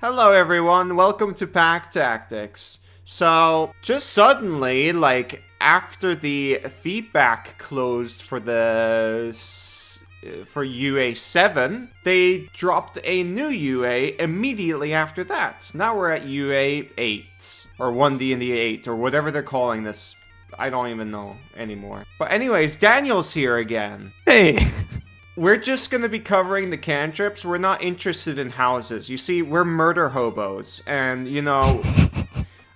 Hello everyone, welcome to Pack Tactics. So, just suddenly, after the feedback closed for UA7, they dropped a new UA immediately after that. Now we're at UA 8, or 1D&D 8, or whatever they're calling this. I don't even know anymore. But anyways, Daniel's here again. Hey! We're just going to be covering the cantrips. We're not interested in houses. You see, we're murder hobos. And,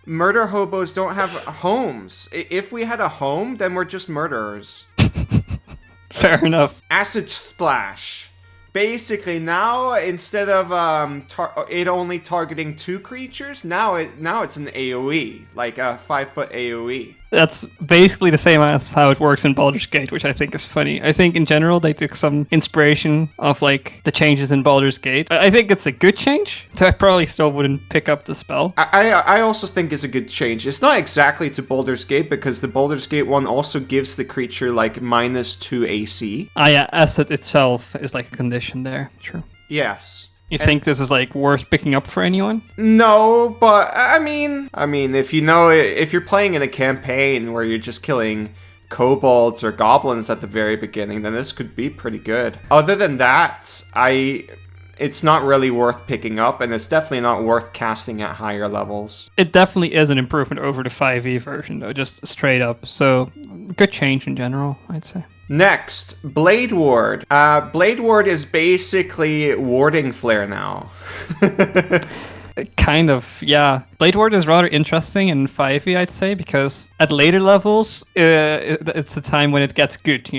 murder hobos don't have homes. If we had a home, then we're just murderers. Fair enough. Acid Splash. Basically, now, instead of it only targeting 2 creatures, now it's an AoE. Like a 5-foot AoE. That's basically the same as how it works in Baldur's Gate, which I think is funny. I think in general they took some inspiration of the changes in Baldur's Gate. I think it's a good change. I probably still wouldn't pick up the spell. I also think it's a good change. It's not exactly to Baldur's Gate because the Baldur's Gate one also gives the creature -2 AC. Yeah, acid itself is a condition there. True. Yes. You think this is worth picking up for anyone? No, but I mean, if you're playing in a campaign where you're just killing kobolds or goblins at the very beginning, then this could be pretty good. Other than that, it's not really worth picking up, and it's definitely not worth casting at higher levels. It definitely is an improvement over the 5e version, though, just straight up. So, good change in general, I'd say. Next, Blade Ward. Blade Ward is basically warding flare now. Kind of, yeah. Blade Ward is rather interesting in 5e, I'd say, because at later levels, it's the time when it gets good,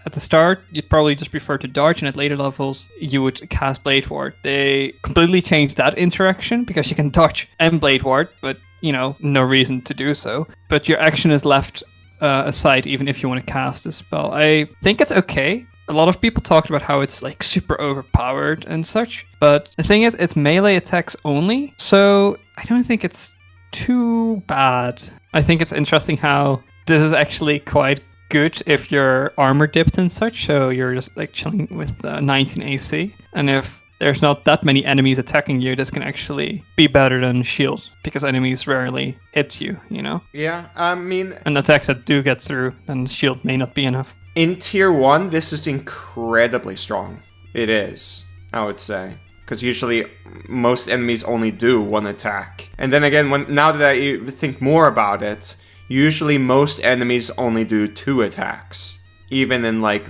At the start, you'd probably just prefer to dodge, and at later levels, you would cast Blade Ward. They completely changed that interaction, because you can dodge and Blade Ward, but, no reason to do so. But your action is left aside, even if you want to cast this spell. I think it's okay. A lot of people talked about how it's super overpowered and such, but the thing is, it's melee attacks only, so I don't think it's too bad. I think it's interesting how this is actually quite good if you're armor dipped and such, so you're just chilling with 19 AC, and if there's not that many enemies attacking you, this can actually be better than shield, because enemies rarely hit you, Yeah, I mean... And attacks that do get through, then shield may not be enough. In Tier 1, this is incredibly strong. It is, I would say. Because usually, most enemies only do 1 attack. And then again, now that I think more about it, usually most enemies only do 2 attacks. Even in late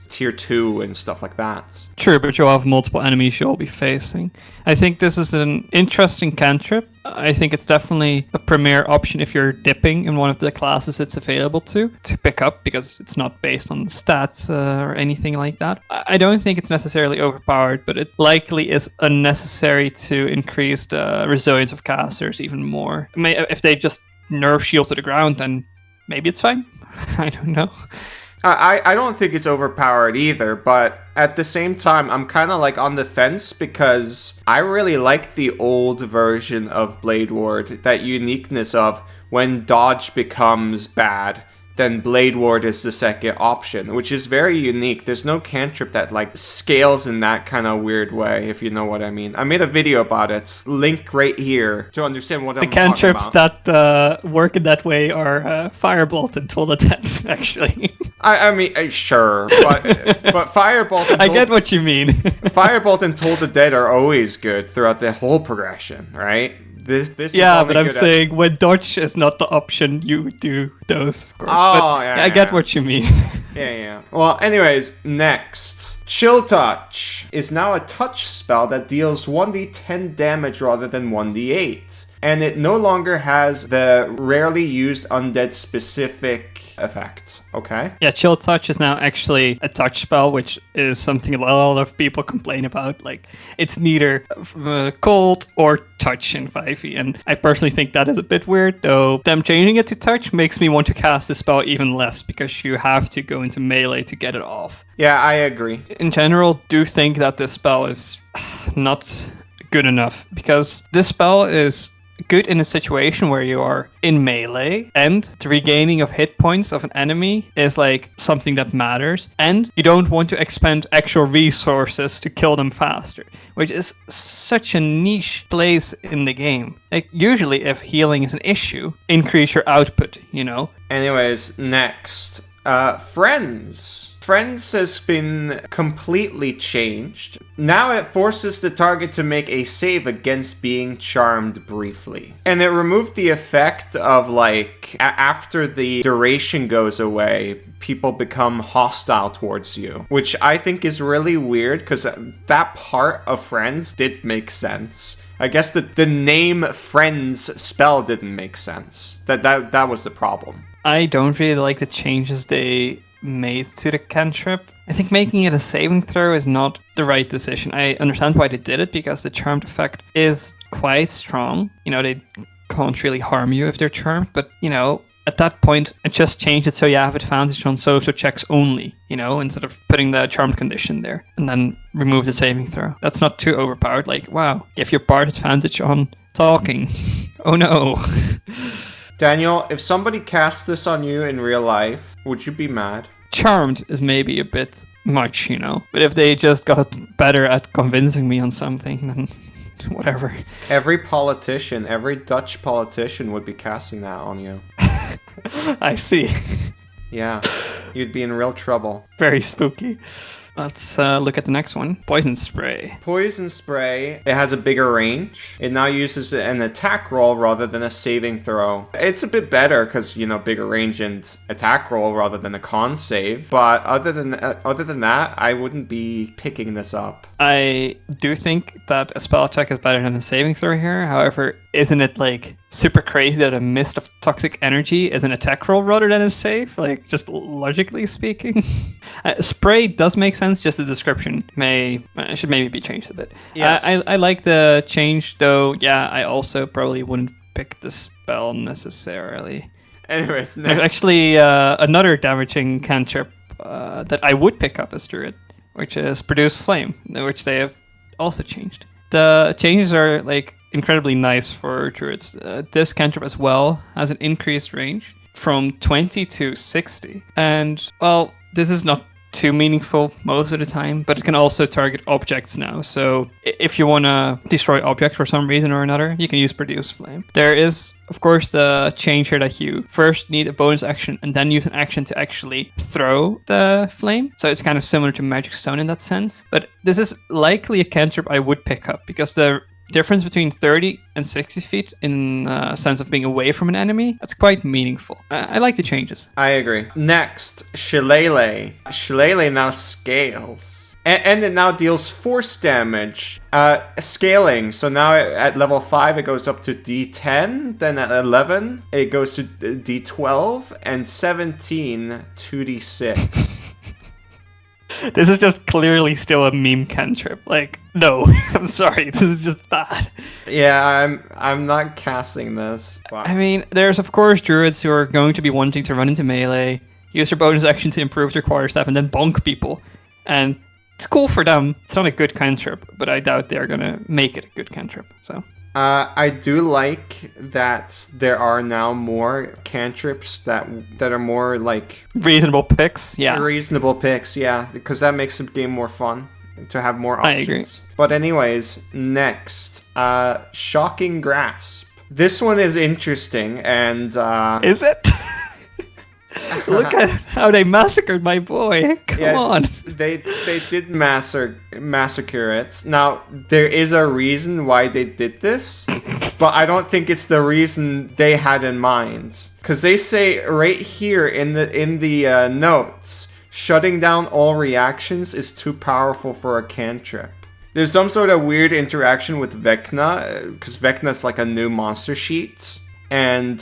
Tier 2 and stuff like that. True, but you'll have multiple enemies you'll be facing. I think this is an interesting cantrip. I think it's definitely a premier option if you're dipping in one of the classes it's available to pick up, because it's not based on stats or anything like that. I don't think it's necessarily overpowered, but it likely is unnecessary to increase the resilience of casters even more. If they just nerf shield to the ground, then maybe it's fine. I don't know. I don't think it's overpowered either, but at the same time, I'm kind of on the fence because I really like the old version of Blade Ward, that uniqueness of when dodge becomes bad, then Blade Ward is the second option, which is very unique. There's no cantrip that scales in that kind of weird way, if you know what I mean. I made a video about it. Link right here to understand what I'm talking about. The cantrips that work in that way are Firebolt and Toll the Dead, actually. I mean, sure, but Firebolt and I get what you mean. Firebolt and Toll the Dead are always good throughout the whole progression, right? This yeah, but I'm saying when dodge is not the option, you do those, of course. Oh, but yeah, I get what you mean. Yeah. Well, anyways, next. Chill Touch is now a touch spell that deals 1d10 damage rather than 1d8. And it no longer has the rarely used undead specific effect, okay? Yeah, Chill Touch is now actually a touch spell, which is something a lot of people complain about. It's neither cold or touch in 5e, and I personally think that is a bit weird, though them changing it to touch makes me want to cast the spell even less, because you have to go into melee to get it off. Yeah, I agree. In general, do think that this spell is not good enough, because this spell is good in a situation where you are in melee and the regaining of hit points of an enemy is like something that matters, and you don't want to expend actual resources to kill them faster, which is such a niche place in the game. Like, usually if healing is an issue, increase your output, you know? Anyways, next. Friends. Friends has been completely changed. Now it forces the target to make a save against being charmed briefly. And it removed the effect of, like, after the duration goes away, people become hostile towards you. Which I think is really weird, because that part of Friends did make sense. I guess the name Friends spell didn't make sense. That was the problem. I don't really like the changes they made to the cantrip. I think making it a saving throw is not the right decision. I understand why they did it, because the charmed effect is quite strong. You know, they can't really harm you if they're charmed, but, you know, at that point, I just changed it so you have advantage on social checks only, you know, instead of putting the charmed condition there, and then remove the saving throw. That's not too overpowered. Like, wow, give your bard advantage on talking. Oh no. Daniel, if somebody casts this on you in real life, would you be mad? Charmed is maybe a bit much, you know, but if they just got better at convincing me on something, then whatever. Every politician, every Dutch politician would be casting that on you. I see. Yeah, you'd be in real trouble. Very spooky. Let's look at the next one. Poison Spray. Poison Spray, it has a bigger range. It now uses an attack roll rather than a saving throw. It's a bit better because, you know, bigger range and attack roll rather than a con save. But other than that, I wouldn't be picking this up. I do think that a spell attack is better than a saving throw here. However, isn't it like super crazy that a mist of toxic energy is an attack roll rather than a save? Like, just logically speaking. Spray does make sense, just the description should maybe be changed a bit. Yes. I like the change, though. Yeah, I also probably wouldn't pick the spell necessarily. Anyways, There's actually another damaging cantrip that I would pick up as Druid, which is Produce Flame, which they have also changed. The changes are like incredibly nice for Druids. This cantrip as well has an increased range from 20 to 60. And, well, this is not too meaningful most of the time, but it can also target objects now. So if you want to destroy objects for some reason or another, you can use Produce Flame. There is, of course, the change here that you first need a bonus action and then use an action to actually throw the flame. So it's kind of similar to Magic Stone in that sense. But this is likely a cantrip I would pick up, because the difference between 30 and 60 feet in a sense of being away from an enemy, that's quite meaningful. I like the changes. I agree. Next, Shillelagh. Shillelagh now scales. And it now deals force damage. Scaling, so now at level 5 it goes up to D10, then at 11 it goes to D12, and 17 2D6. This is just clearly still a meme cantrip. Like, no, I'm sorry, this is just bad. Yeah, I'm not casting this. Wow. I mean, there's of course druids who are going to be wanting to run into melee, use their bonus action to improve their quarterstaff, and then bonk people. And it's cool for them. It's not a good cantrip, but I doubt they're gonna make it a good cantrip, so... I do like that there are now more cantrips that are more like reasonable picks, yeah. Reasonable picks, yeah, because that makes the game more fun to have more options. I agree. But anyways, next, Shocking Grasp. This one is interesting, and is it? Look at how they massacred my boy. Come on. They did massacre it. Now, there is a reason why they did this, but I don't think it's the reason they had in mind. Because they say right here in the notes, shutting down all reactions is too powerful for a cantrip. There's some sort of weird interaction with Vecna, because Vecna's like a new monster sheet. And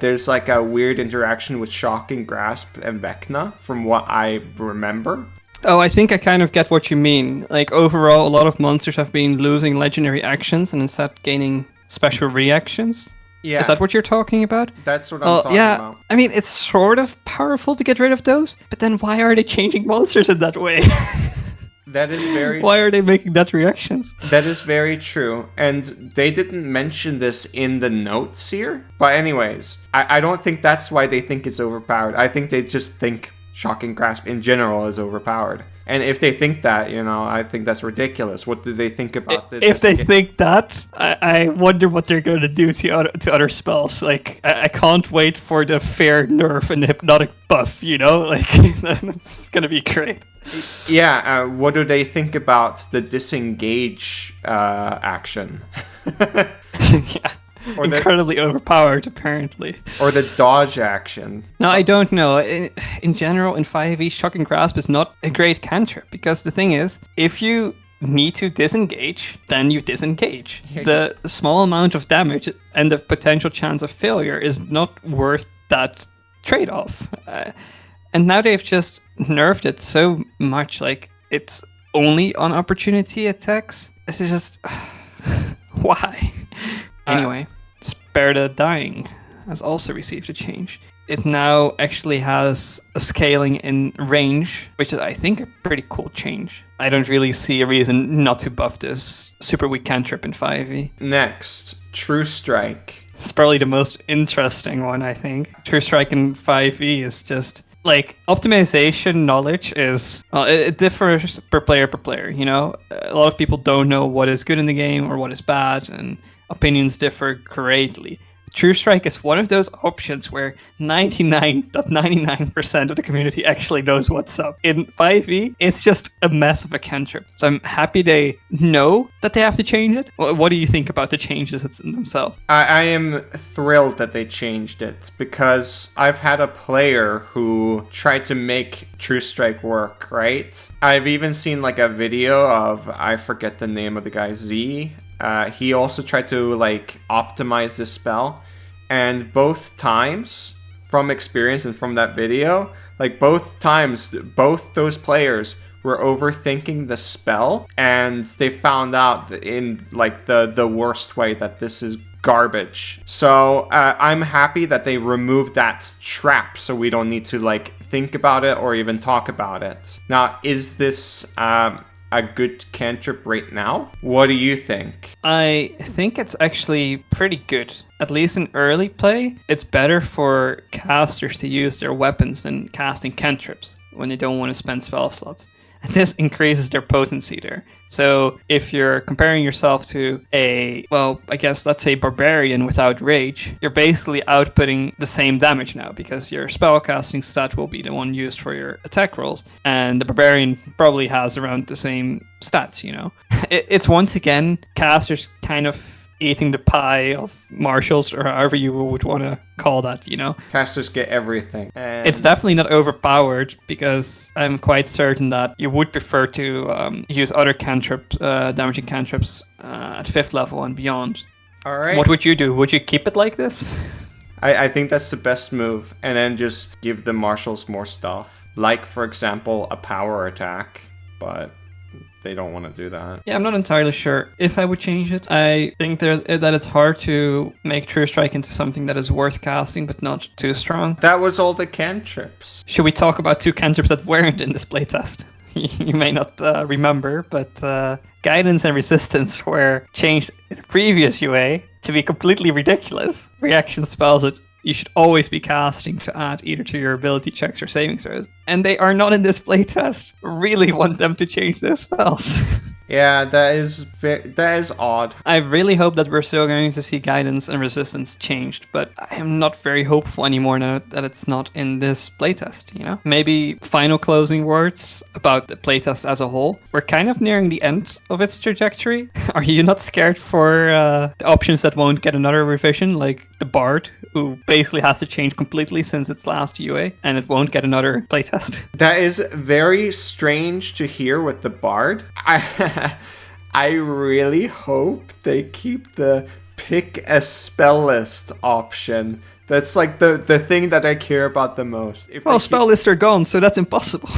there's like a weird interaction with Shocking Grasp and Vecna, from what I remember. Oh, I think I kind of get what you mean. Like, overall, a lot of monsters have been losing legendary actions and instead gaining special reactions. Yeah. Is that what you're talking about? That's what I'm talking about. I mean, it's sort of powerful to get rid of those, but then why are they changing monsters in that way? That is very Why are they making that reactions? That is very true. And they didn't mention this in the notes here. But anyways, I don't think that's why they think it's overpowered. I think they just think Shocking Grasp in general is overpowered. And if they think that, I think that's ridiculous. What do they think about this? If they think that, I wonder what they're going to do to other spells. Like, I can't wait for the fair nerf and the hypnotic buff, Like, it's going to be great. Yeah, what do they think about the disengage action? Yeah. Or incredibly overpowered, apparently. Or the dodge action. No, I don't know. In general, in 5e, Shocking Grasp is not a great cantrip, because the thing is, if you need to disengage, then you disengage. The small amount of damage and the potential chance of failure is not worth that trade-off. And now they've just nerfed it so much, like, it's only on opportunity attacks. This is just... why? Anyway, Spare the Dying has also received a change. It now actually has a scaling in range, which is, I think, a pretty cool change. I don't really see a reason not to buff this super weak cantrip in 5e. Next, True Strike. It's probably the most interesting one, I think. True Strike in 5e is just... Like, optimization knowledge is... Well, it differs per player, A lot of people don't know what is good in the game or what is bad, and opinions differ greatly. True Strike is one of those options where 99.99% of the community actually knows what's up. In 5e, it's just a mess of a cantrip. So I'm happy they know that they have to change it. What do you think about the changes themselves? I am thrilled that they changed it, because I've had a player who tried to make True Strike work, right? I've even seen like a video of, I forget the name of the guy, Z. He also tried to optimize this spell, and both times, from experience and from that video, both times, both those players were overthinking the spell, and they found out in the worst way that this is garbage. So I'm happy that they removed that trap, so we don't need to think about it or even talk about it. Now, is this a good cantrip right now? What do you think? I think it's actually pretty good. At least in early play, it's better for casters to use their weapons than casting cantrips when they don't want to spend spell slots. And this increases their potency there. So if you're comparing yourself to let's say Barbarian without Rage, you're basically outputting the same damage now, because your spellcasting stat will be the one used for your attack rolls, and the Barbarian probably has around the same stats, It's once again casters kind of eating the pie of martials, or however you would want to call that, Casters get everything. And it's definitely not overpowered, because I'm quite certain that you would prefer to use other damaging cantrips at 5th level and beyond. All right. What would you do? Would you keep it like this? I think that's the best move, and then just give the marshals more stuff. Like, for example, a power attack, but they don't want to do that. Yeah, I'm not entirely sure if I would change it. I think that it's hard to make True Strike into something that is worth casting, but not too strong. That was all the cantrips. Should we talk about 2 cantrips that weren't in this playtest? You may not remember, but Guidance and Resistance were changed in a previous UA to be completely ridiculous. Reaction spells that you should always be casting to add either to your ability checks or saving throws. And they are not in this playtest. Really want them to change their spells. Yeah, that is odd. I really hope that we're still going to see Guidance and Resistance changed, but I am not very hopeful anymore now that it's not in this playtest, Maybe final closing words about the playtest as a whole. We're kind of nearing the end of its trajectory. Are you not scared for the options that won't get another revision, like the Bard, who basically has to change completely since its last UA, and it won't get another playtest? That is very strange to hear with the Bard. I really hope they keep the pick a spell list option. That's the thing that I care about the most. Spell lists are gone, so that's impossible.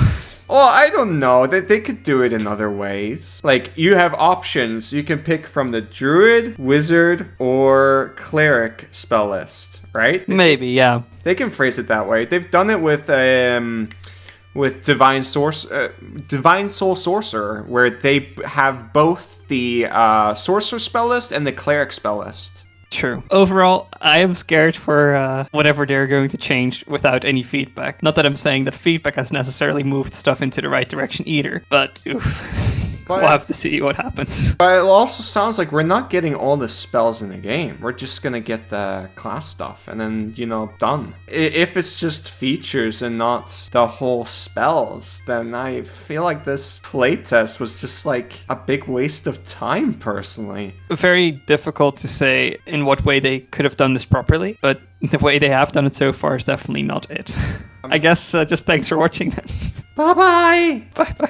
Well, I don't know. They could do it in other ways. You have options. You can pick from the Druid, Wizard, or Cleric spell list, right? Maybe, yeah. They can phrase it that way. They've done it with with Divine Soul Sorcerer, where they have both the Sorcerer spell list and the Cleric spell list. True. Overall, I am scared for whatever they're going to change without any feedback. Not that I'm saying that feedback has necessarily moved stuff into the right direction either, but we'll have to see what happens. But it also sounds like we're not getting all the spells in the game. We're just gonna get the class stuff and then, done. If it's just features and not the whole spells, then I feel like this playtest was just like a big waste of time, personally. Very difficult to say in what way they could have done this properly, but the way they have done it so far is definitely not it. I guess just thanks for watching then. Bye-bye! Bye-bye.